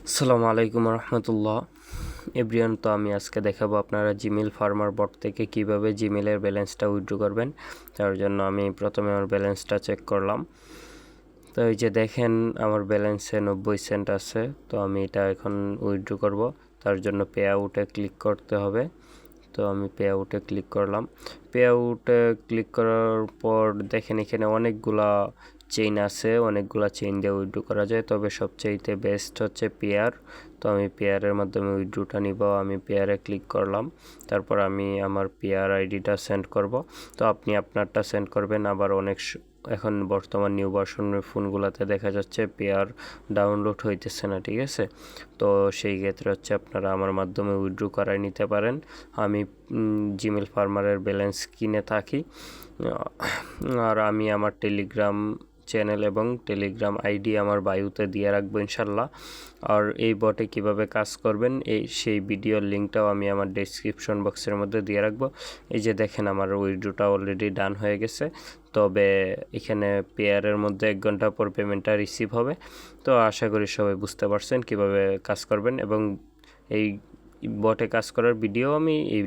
আসসালামু আলাইকুম রহমতুল্লাহ এভরিওয়ান। তো আমি আজকে দেখাবো আপনারা জিমেল ফার্মার বট থেকে কিভাবে জিমেলের ব্যালেন্সটা উইথড্র করবেন। তার জন্য আমি প্রথমে আমার ব্যালেন্সটা চেক করলাম। তো এই যে দেখেন আমার ব্যালেন্সে 90 সেন্ট আছে। তো আমি এটা এখন উইথড্র করব। তার জন্য পে আউটে ক্লিক করতে হবে। তো আমি পে আউটে ক্লিক করলাম। পে আউটে ক্লিক করার পর দেখেন এখানে অনেকগুলা অনেকগুলা চেইন দিয়ে উইথড্র করা যায়, তবে সবচেয়ে বেস্ট হচ্ছে পেয়ার। তো আমি পেয়ারের মাধ্যমে উইথড্রটা নিব। আমি পেয়ারে ক্লিক করলাম। তারপর আমি আমার পেয়ার আইডিটা সেন্ড করব। তো আপনি আপনারটা সেন্ড করবেন। আবার এখন বর্তমান নিউ ভার্সনের ফোনগুলোতে দেখা যাচ্ছে পেয়ার ডাউনলোড হইতেছে না, ঠিক আছে। তো সেই ক্ষেত্রে হচ্ছে আপনারা আমার মাধ্যমে উইথড্র করাই নিতে পারেন। আমি জিমেল ফার্মারের ব্যালেন্স কিনে থাকি। আর আমি আমার টেলিগ্রাম চ্যানেল এবং টেলিগ্রাম আইডি আমার বায়োতে দিয়ে রাখবো ইনশাল্লাহ। আর এই বটে কিভাবে কাজ করবেন সেই ভিডিওর লিঙ্কটাও আমি আমার ডেসক্রিপশন বক্সের মধ্যে দিয়ে রাখবো। এই যে দেখেন আমার উইথড্রটা অলরেডি ডান হয়ে গেছে। তবে এখানে পেয়ারের মধ্যে 1 ঘন্টা পর পেমেন্টটা রিসিভ হবে। তো আশা করি সবাই বুঝতে পারছেন কিভাবে কাজ করবেন, এবং এই বটে কাজ করার ভিডিও আমি এই